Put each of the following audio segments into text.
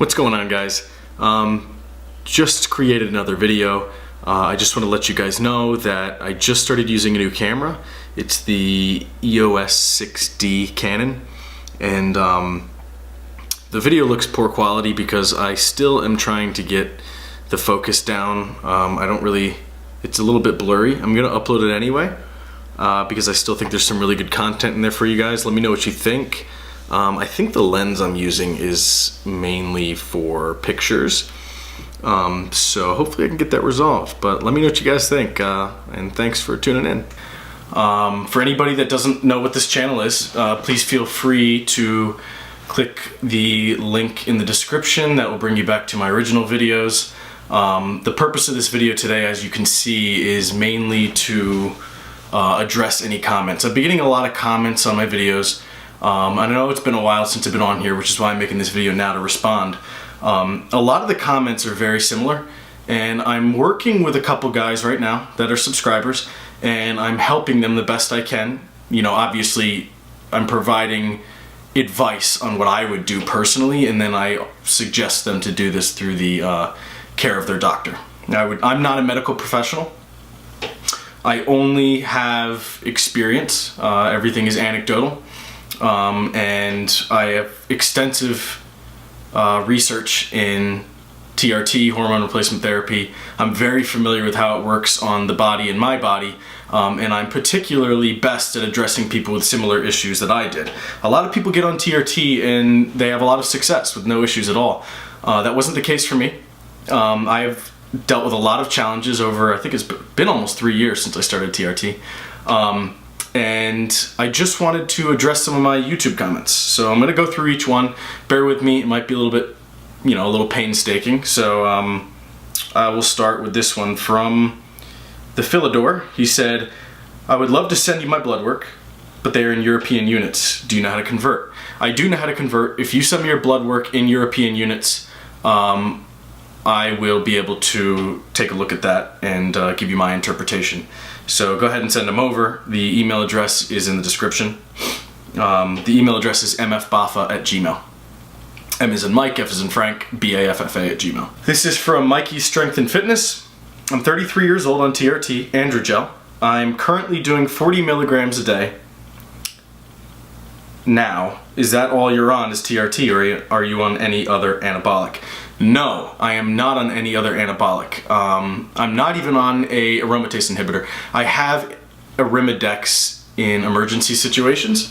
What's going on, guys? Just created another video. I just want to let you guys know that I just started using a new camera. It's the EOS 6D Canon, and the video looks poor quality because I still am trying to get the focus down. It's a little bit blurry. I'm gonna upload it anyway because I still think there's some really good content in there for you guys. Let me know what you think. I think the lens I'm using is mainly for pictures, so hopefully I can get that resolved, but let me know what you guys think, and thanks for tuning in. For anybody that doesn't know what this channel is, please feel free to click the link in the description. That will bring you back to my original videos. The purpose of this video today, as you can see, is mainly to address any comments. I've been getting a lot of comments on my videos. I know it's been a while since I've been on here, which is why I'm making this video now to respond. A lot of the comments are very similar, and I'm working with a couple guys right now that are subscribers, and I'm helping them the best I can. You know, obviously I'm providing advice on what I would do personally, and then I suggest them to do this through the care of their doctor. I'm not a medical professional. I only have experience. Everything is anecdotal. And I have extensive research in TRT, hormone replacement therapy. I'm very familiar with how it works on the body and my body, and I'm particularly best at addressing people with similar issues that I did. A lot of people get on TRT and they have a lot of success with no issues at all. That wasn't the case for me. I have dealt with a lot of challenges over, I think it's been almost 3 years since I started TRT. And I just wanted to address some of my YouTube comments. So I'm going to go through each one. Bear with me, it might be a little bit, a little painstaking. So I will start with this one from the Philidor. He said, "I would love to send you my blood work, but they are in European units. Do you know how to convert?" I do know how to convert. If you send me your blood work in European units, I will be able to take a look at that and give you my interpretation. So go ahead and send them over. The email address is in the description. The email address is mfbaffa@gmail. M is in Mike, F is in Frank, BAFFA@gmail. This is from Mikey's Strength and Fitness. "I'm 33 years old on TRT, androgel. I'm currently doing 40 milligrams a day. Now, is that all you're on is TRT, or are you on any other anabolic?" No, I am not on any other anabolic. I'm not even on a aromatase inhibitor. I have Arimidex in emergency situations.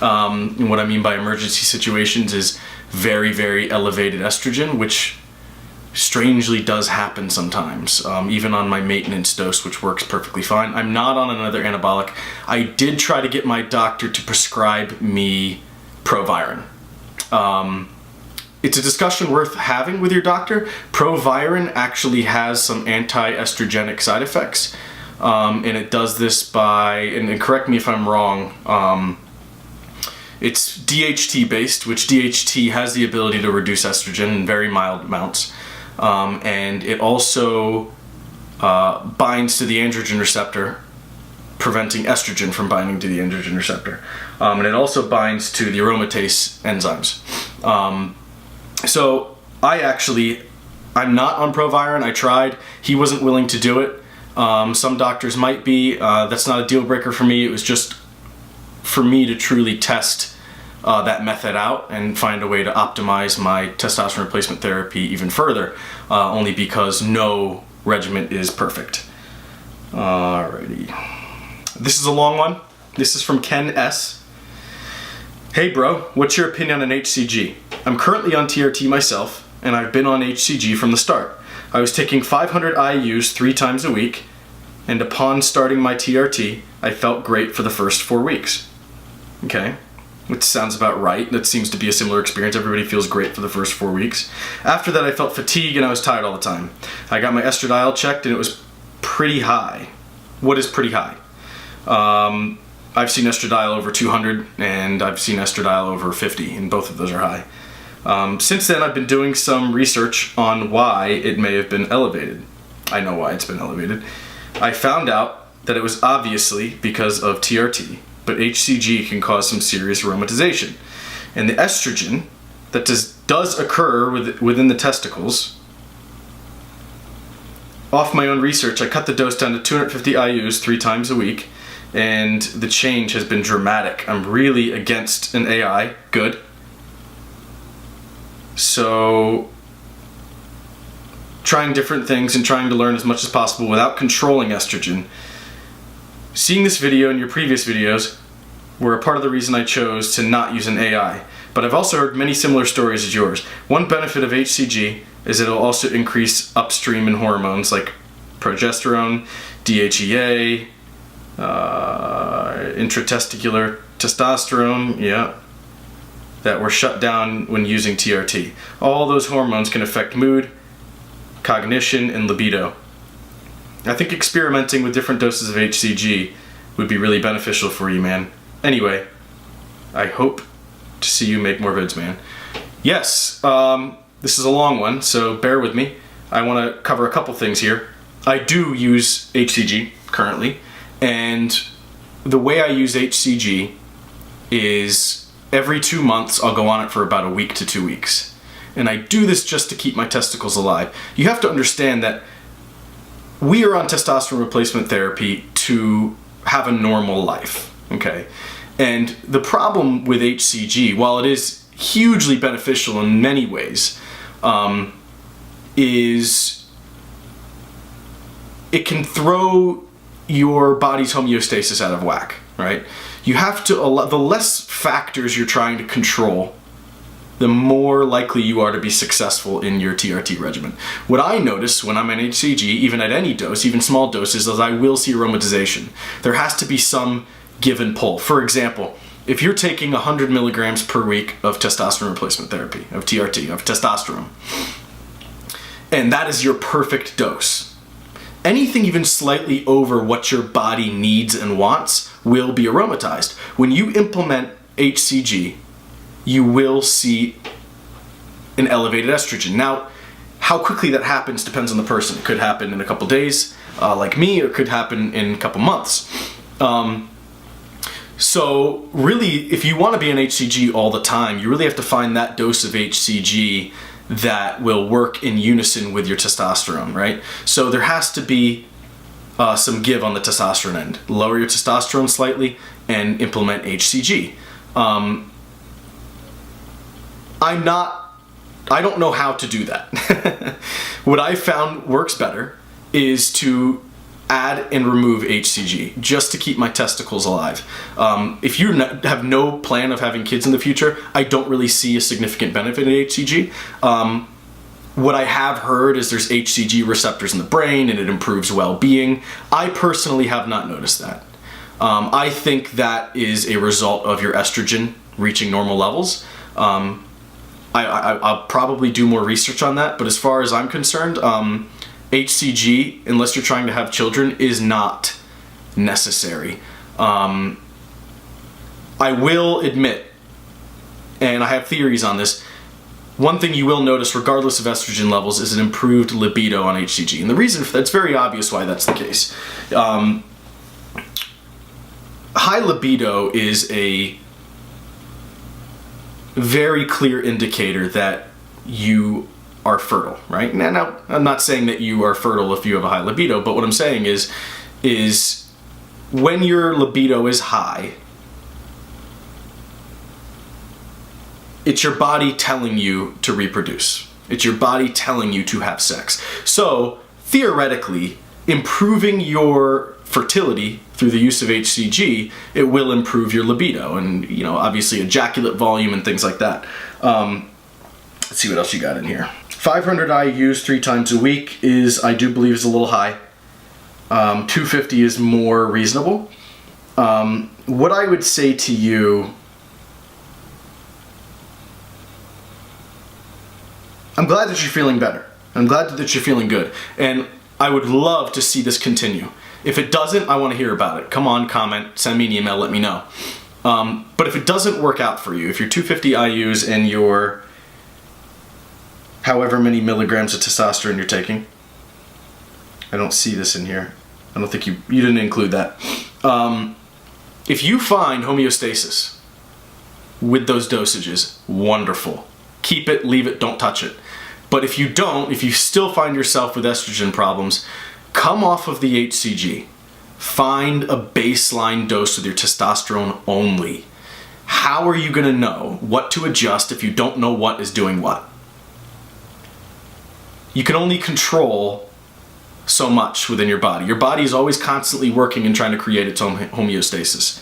And what I mean by emergency situations is very, very elevated estrogen, which strangely does happen sometimes, even on my maintenance dose, which works perfectly fine. I'm not on another anabolic. I did try to get my doctor to prescribe me Proviron. It's a discussion worth having with your doctor. Proviron actually has some anti-estrogenic side effects, and it does this by, and correct me if I'm wrong, it's DHT based, which DHT has the ability to reduce estrogen in very mild amounts, and it also binds to the androgen receptor, preventing estrogen from binding to the androgen receptor, and it also binds to the aromatase enzymes. So I'm not on Proviron. I tried. He wasn't willing to do it. Some doctors might be. That's not a deal breaker for me. It was just for me to truly test that method out and find a way to optimize my testosterone replacement therapy even further, only because no regimen is perfect. Alrighty. This is a long one. This is from Ken S. "Hey bro, what's your opinion on HCG? I'm currently on TRT myself, and I've been on HCG from the start. I was taking 500 IUs 3 times a week, and upon starting my TRT, I felt great for the first 4 weeks. Okay, which sounds about right. That seems to be a similar experience. Everybody feels great for the first 4 weeks. After that, I felt fatigue and I was tired all the time. I got my estradiol checked, and it was pretty high. What is pretty high? I've seen estradiol over 200, and I've seen estradiol over 50, and both of those are high. Since then, I've been doing some research on why it may have been elevated. I know why it's been elevated. I found out that it was obviously because of TRT, but HCG can cause some serious aromatization. And the estrogen that does does occur within the testicles. Off my own research, I cut the dose down to 250 IUs 3 times a week, and the change has been dramatic. I'm really against an AI. Good. So, trying different things and trying to learn as much as possible without controlling estrogen. Seeing this video and your previous videos were a part of the reason I chose to not use an AI. But I've also heard many similar stories as yours. One benefit of HCG is it'll also increase upstream in hormones like progesterone, DHEA, intratesticular testosterone, yeah, that were shut down when using TRT. All those hormones can affect mood, cognition, and libido. I think experimenting with different doses of HCG would be really beneficial for you, man. Anyway, I hope to see you make more vids, man. Yes, this is a long one, so bear with me. I want to cover a couple things here. I do use HCG currently, and the way I use HCG is every 2 months I'll go on it for about a week to 2 weeks. And I do this just to keep my testicles alive. You have to understand that we are on testosterone replacement therapy to have a normal life, okay? And the problem with HCG, while it is hugely beneficial in many ways, is it can throw your body's homeostasis out of whack, right? You have to, the less factors you're trying to control, the more likely you are to be successful in your TRT regimen. What I notice when I'm on HCG, even at any dose, even small doses, is I will see aromatization. There has to be some give and pull. For example, if you're taking 100 milligrams per week of testosterone replacement therapy, of TRT, of testosterone, and that is your perfect dose, anything even slightly over what your body needs and wants will be aromatized. When you implement HCG, you will see an elevated estrogen. Now, how quickly that happens depends on the person. It could happen in a couple days, like me, or it could happen in a couple months. So really, if you want to be on HCG all the time, you really have to find that dose of HCG that will work in unison with your testosterone, right? So there has to be some give on the testosterone end. Lower your testosterone slightly and implement HCG. I don't know how to do that. What I found works better is to add and remove HCG just to keep my testicles alive. If you have no plan of having kids in the future, I don't really see a significant benefit in HCG. What I have heard is there's HCG receptors in the brain and it improves well-being. I personally have not noticed that. I think that is a result of your estrogen reaching normal levels. I'll probably do more research on that, but as far as I'm concerned, HCG, unless you're trying to have children, is not necessary. I will admit, and I have theories on this, one thing you will notice regardless of estrogen levels is an improved libido on HCG. And the reason for that's very obvious why that's the case. High libido is a very clear indicator that you are fertile, right? Now, I'm not saying that you are fertile if you have a high libido, but what I'm saying is when your libido is high, it's your body telling you to reproduce. It's your body telling you to have sex. So, theoretically, improving your fertility through the use of HCG, it will improve your libido and, you know, obviously ejaculate volume and things like that. Let's see what else you got in here. 500 IUs 3 times a week I do believe is a little high. 250 is more reasonable. What I would say to you, I'm glad that you're feeling better. I'm glad that you're feeling good. And I would love to see this continue. If it doesn't, I want to hear about it. Come on, comment, send me an email, let me know. But if it doesn't work out for you, if you're 250 IUs and you're however many milligrams of testosterone you're taking, I don't see this in here. I don't think you didn't include that. If you find homeostasis with those dosages, wonderful. keep it, leave it, don't touch it. But if you don't, if you still find yourself with estrogen problems, come off of the HCG. Find a baseline dose with your testosterone only. How are you going to know what to adjust if you don't know what is doing what? You can only control so much within your body. Your body is always constantly working and trying to create its own homeostasis.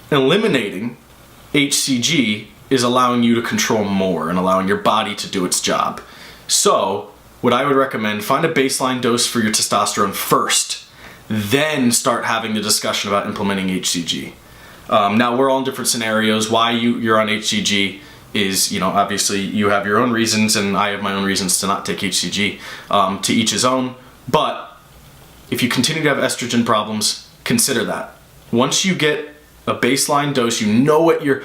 Eliminating HCG is allowing you to control more and allowing your body to do its job. So, what I would recommend, find a baseline dose for your testosterone first, then start having the discussion about implementing HCG. Now, we're all in different scenarios. Why you're on HCG is, you know, obviously you have your own reasons, and I have my own reasons to not take HCG, to each his own. But if you continue to have estrogen problems, consider that. Once you get a baseline dose, you know what your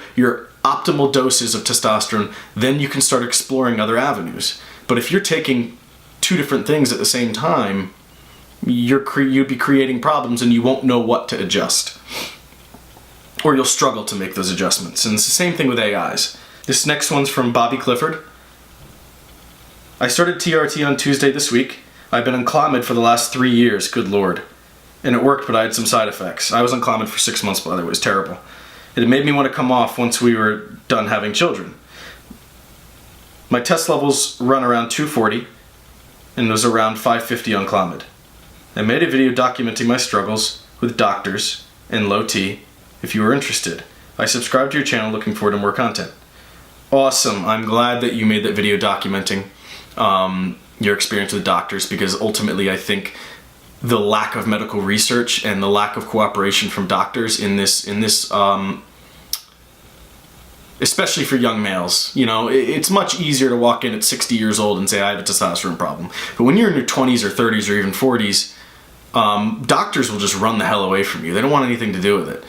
optimal dose is of testosterone, then you can start exploring other avenues. But if you're taking two different things at the same time, you'd be creating problems and you won't know what to adjust. Or you'll struggle to make those adjustments. And it's the same thing with AIs. This next one's from Bobby Clifford. I started TRT on Tuesday this week. I've been on Clomid for the last 3 years, good lord. And it worked, but I had some side effects. I was on Clomid for 6 months, by the way, it was terrible. It made me want to come off once we were done having children. My test levels run around 240 and was around 550 on Clomid. I made a video documenting my struggles with doctors and low T. If you are interested, I subscribe to your channel, looking forward to more content. Awesome, I'm glad that you made that video documenting your experience with doctors, because ultimately I think the lack of medical research and the lack of cooperation from doctors in this especially for young males, you know, it's much easier to walk in at 60 years old and say I have a testosterone problem. But when you're in your 20s or 30s or even 40s, doctors will just run the hell away from you. They don't want anything to do with it.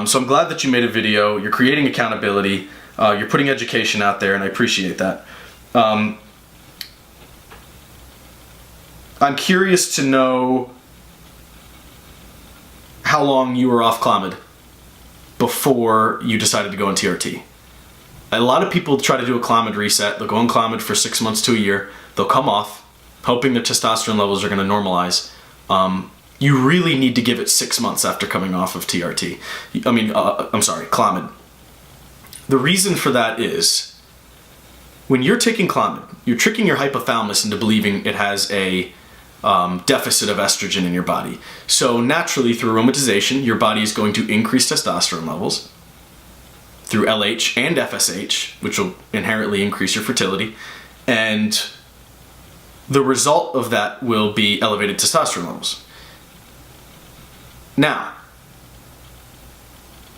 So I'm glad that you made a video. You're creating accountability. You're putting education out there, and I appreciate that. I'm curious to know how long you were off Clomid before you decided to go on TRT. A lot of people try to do a Clomid reset. They'll go on Clomid for 6 months to a year. They'll come off, hoping their testosterone levels are going to normalize. You really need to give it 6 months after coming off of TRT. Clomid. The reason for that is, when you're taking Clomid, you're tricking your hypothalamus into believing it has a deficit of estrogen in your body. So naturally, through aromatization, your body is going to increase testosterone levels through LH and FSH, which will inherently increase your fertility. And the result of that will be elevated testosterone levels. Now,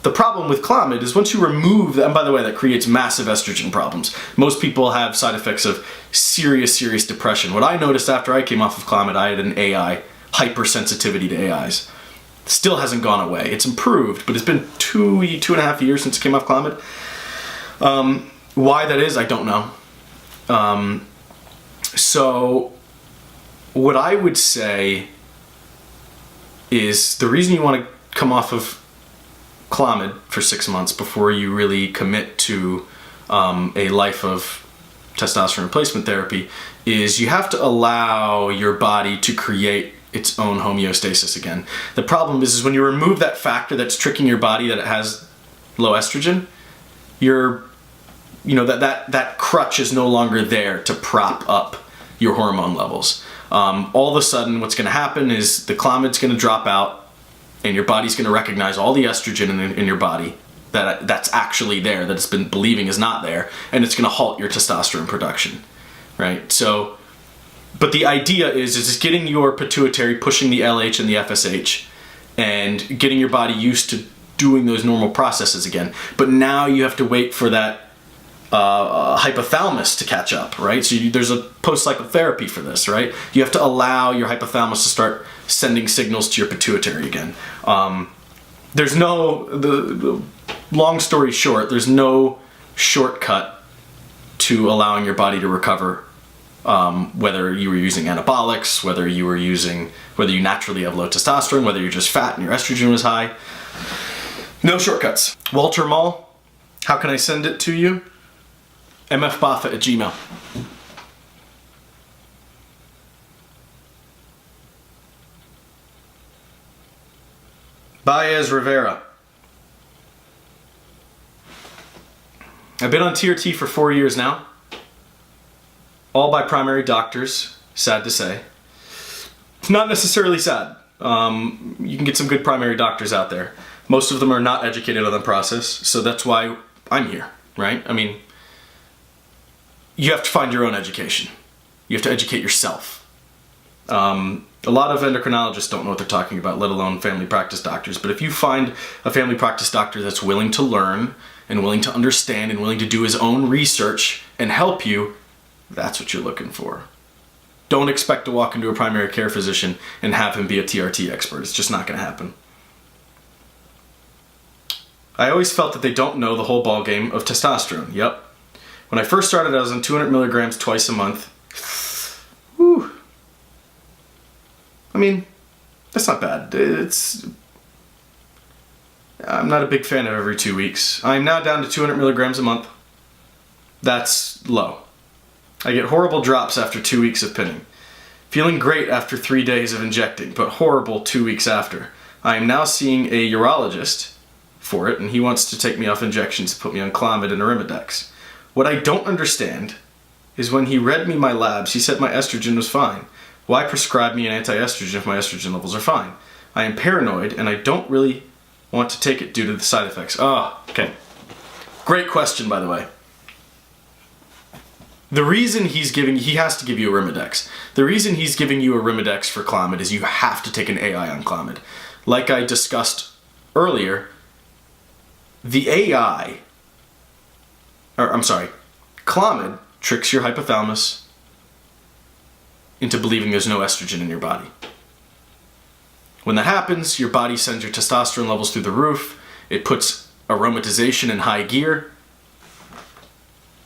the problem with Clomid is once you remove that, and by the way, that creates massive estrogen problems. Most people have side effects of serious depression. What I noticed after I came off of Clomid, I had an AI, hypersensitivity to AIs. Still hasn't gone away. It's improved, but it's been two and a half years since I came off Clomid. Why that is, I don't know. So what I would say is the reason you want to come off of Clomid for 6 months before you really commit to a life of testosterone replacement therapy is you have to allow your body to create its own homeostasis again. The problem is when you remove that factor that's tricking your body that it has low estrogen, that crutch is no longer there to prop up your hormone levels. All of a sudden what's going to happen is the Clomid's going to drop out and your body's going to recognize all the estrogen in your body that's actually there, that it's been believing is not there, and it's going to halt your testosterone production, right? So, but the idea is just getting your pituitary pushing the LH and the FSH and getting your body used to doing those normal processes again. But now you have to wait for that hypothalamus to catch up, right? So there's a post-psychotherapy for this, right? You have to allow your hypothalamus to start sending signals to your pituitary again. There's the long story short, there's no shortcut to allowing your body to recover, whether you were using anabolics, whether you naturally have low testosterone, whether you're just fat and your estrogen was high. No shortcuts. Walter Mall, how can I send it to you? mfboffa@gmail. Baez Rivera. I've been on TRT for 4 years now. All by primary doctors, sad to say. It's not necessarily sad. You can get some good primary doctors out there. Most of them are not educated on the process, so that's why I'm here, right? I mean, you have to find your own education. You have to educate yourself. A lot of endocrinologists don't know what they're talking about, let alone family practice doctors. But if you find a family practice doctor that's willing to learn and willing to understand and willing to do his own research and help you, that's what you're looking for. Don't expect to walk into a primary care physician and have him be a TRT expert. It's just not going to happen. I always felt that they don't know the whole ball game of testosterone. Yep. When I first started, I was on 200 milligrams twice a month. Whew. I mean, that's not bad. I'm not a big fan of every 2 weeks. I'm now down to 200 milligrams a month. That's low. I get horrible drops after 2 weeks of pinning. Feeling great after 3 days of injecting, but horrible 2 weeks after. I am now seeing a urologist for it, and he wants to take me off injections to put me on Clomid and Arimidex. What I don't understand is when he read me my labs, he said my estrogen was fine. Why prescribe me an anti-estrogen if my estrogen levels are fine? I am paranoid, and I don't really want to take it due to the side effects. Oh, okay. Great question, by the way. The reason he has to give you Arimidex. The reason he's giving you Arimidex for Clomid is you have to take an AI on Clomid. Like I discussed earlier, the Clomid tricks your hypothalamus into believing there's no estrogen in your body. When that happens, your body sends your testosterone levels through the roof. It puts aromatization in high gear.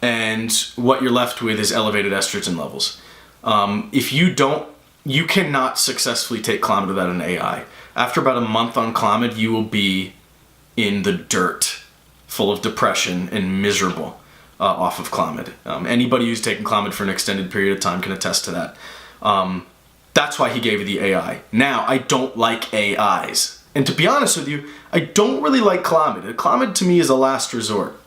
And what you're left with is elevated estrogen levels. If you don't, you cannot successfully take Clomid without an AI. After about a month on Clomid, you will be in the dirt, full of depression and miserable off of Clomid. Anybody who's taken Clomid for an extended period of time can attest to that. That's why he gave you the AI. Now, I don't like AIs. And to be honest with you, I don't really like Clomid. Clomid to me is a last resort.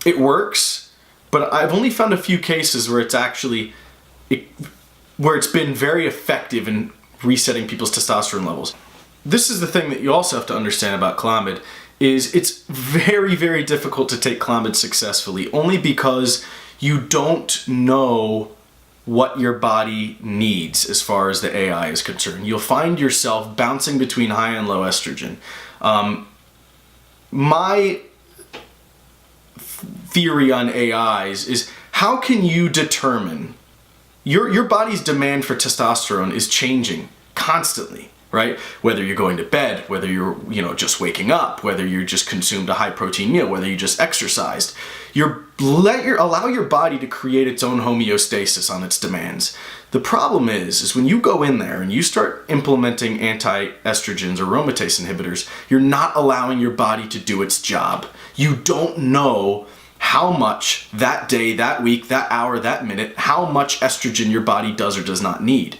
It works, but I've only found a few cases where it's been very effective in resetting people's testosterone levels. This is the thing that you also have to understand about Clomid, is it's very, very difficult to take Clomid successfully, only because you don't know what your body needs as far as the AI is concerned. You'll find yourself bouncing between high and low estrogen. My theory on AIs is, how can you determine your body's demand for testosterone is changing constantly, right? Whether you're going to bed, whether you're just waking up, whether you just consumed a high protein meal, whether you just exercised, allow your body to create its own homeostasis on its demands. The problem is when you go in there and you start implementing anti-estrogens or aromatase inhibitors, you're not allowing your body to do its job. You don't know how much that day, that week, that hour, that minute, how much estrogen your body does or does not need.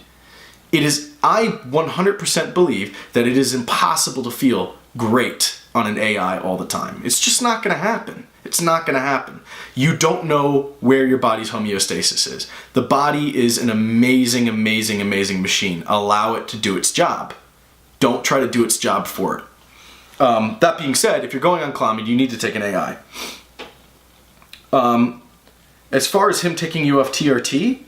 I 100% believe that it is impossible to feel great on an AI all the time. It's just not going to happen. It's not going to happen. You don't know where your body's homeostasis is. The body is an amazing, amazing, amazing machine. Allow it to do its job. Don't try to do its job for it. That being said, if you're going on Clomid, you need to take an AI. As far as him taking you off TRT,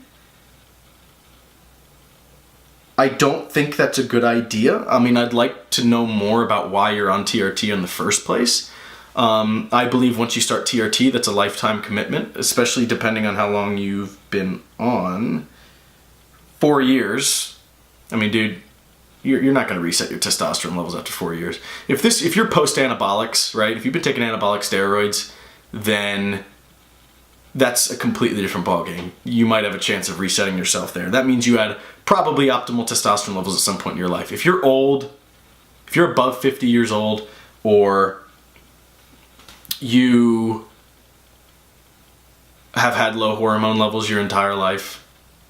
I don't think that's a good idea. I mean, I'd like to know more about why you're on TRT in the first place. I believe once you start TRT, that's a lifetime commitment, especially depending on how long you've been on. 4 years. I mean, dude, you're not going to reset your testosterone levels after 4 years. If you're post-anabolics, right? If you've been taking anabolic steroids, then that's a completely different ballgame. You might have a chance of resetting yourself there. That means you had probably optimal testosterone levels at some point in your life. If you're old, if you're above 50 years old, or you have had low hormone levels your entire life,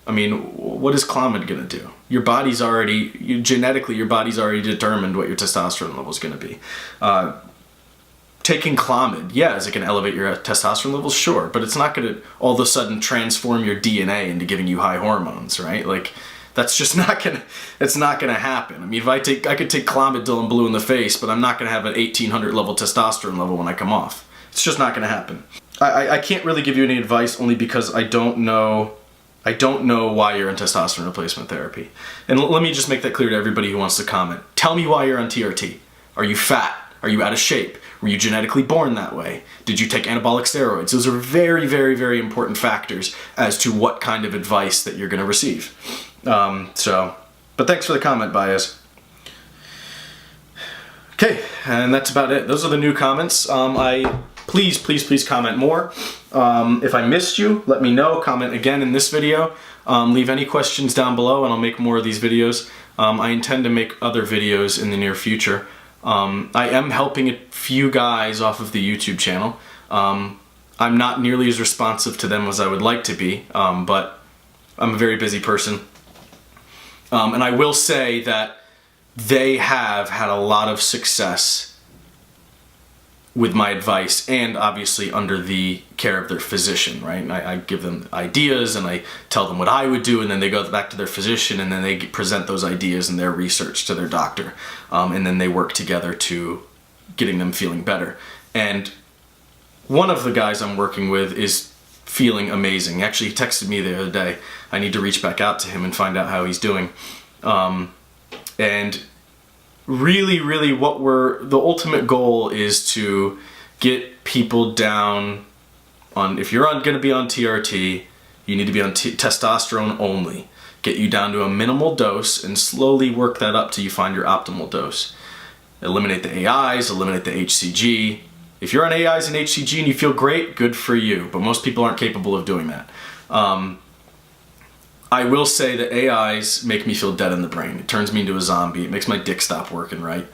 I mean, what is Clomid gonna do? Your body's already, genetically, your body's already determined what your testosterone level is gonna be. Taking Clomid, yeah, is it gonna elevate your testosterone levels? Sure, but it's not gonna all of a sudden transform your DNA into giving you high hormones, right? Like, that's just not gonna, it's not gonna happen. I mean, I could take Clomid till I'm blue in the face, but I'm not gonna have an 1800 level testosterone level when I come off. It's just not gonna happen. I can't really give you any advice only because I don't know why you're on testosterone replacement therapy. And let me just make that clear to everybody who wants to comment. Tell me why you're on TRT. Are you fat? Are you out of shape? Were you genetically born that way? Did you take anabolic steroids? Those are very, very, very important factors as to what kind of advice that you're going to receive. But thanks for the comment, Baez. Okay, and that's about it. Those are the new comments. Please comment more. If I missed you, let me know. Comment again in this video. Leave any questions down below and I'll make more of these videos. I intend to make other videos in the near future. I am helping a few guys off of the YouTube channel. I'm not nearly as responsive to them as I would like to be, but I'm a very busy person. And I will say that they have had a lot of success with my advice and obviously under the care of their physician, right? And I give them ideas and I tell them what I would do, and then they go back to their physician and then they present those ideas and their research to their doctor. And then they work together to getting them feeling better. And one of the guys I'm working with is feeling amazing. Actually, he texted me the other day. I need to reach back out to him and find out how he's doing. And really, the ultimate goal is to get people down on, if you're going to be on TRT, you need to be on testosterone only. Get you down to a minimal dose and slowly work that up till you find your optimal dose. Eliminate the AIs, eliminate the HCG. If you're on AIs and HCG and you feel great, good for you, but most people aren't capable of doing that. I will say that AIs make me feel dead in the brain. It turns me into a zombie. It makes my dick stop working right.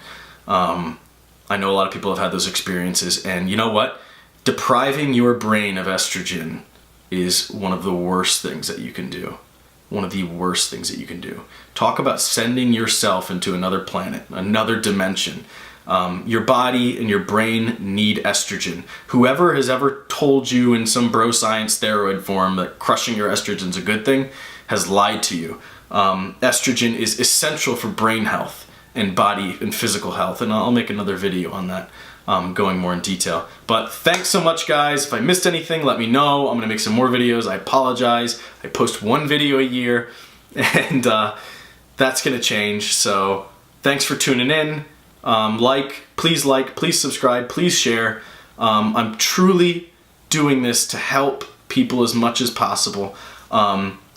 I know a lot of people have had those experiences, and you know what? Depriving your brain of estrogen is one of the worst things that you can do. One of the worst things that you can do. Talk about sending yourself into another planet, another dimension. Your body and your brain need estrogen. Whoever has ever told you in some bro science steroid form that crushing your estrogen is a good thing has lied to you. Estrogen is essential for brain health and body and physical health, and I'll make another video on that, going more in detail. But thanks so much, guys. If I missed anything, let me know. I'm gonna make some more videos. I apologize. I post one video a year, and that's gonna change. So thanks for tuning in. Please subscribe, please share. I'm truly doing this to help people as much as possible.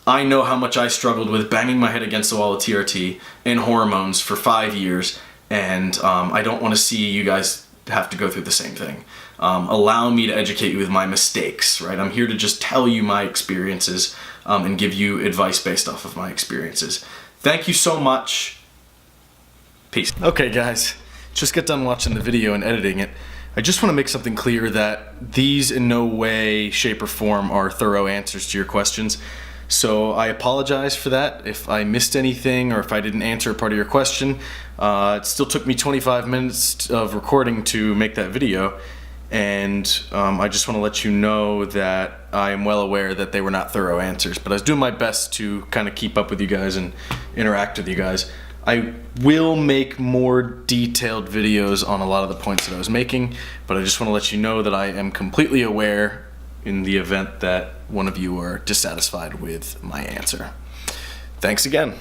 I know how much I struggled with banging my head against the wall with TRT and hormones for 5 years, and I don't want to see you guys have to go through the same thing. Allow me to educate you with my mistakes, right? I'm here to just tell you my experiences and give you advice based off of my experiences. Thank you so much. Peace. Okay, guys, just got done watching the video and editing it. I just want to make something clear that these in no way, shape, or form are thorough answers to your questions. So I apologize for that if I missed anything or if I didn't answer a part of your question. It still took me 25 minutes of recording to make that video, and I just want to let you know that I am well aware that they were not thorough answers, but I was doing my best to kind of keep up with you guys and interact with you guys. I will make more detailed videos on a lot of the points that I was making, but I just want to let you know that I am completely aware in the event that one of you are dissatisfied with my answer. Thanks again.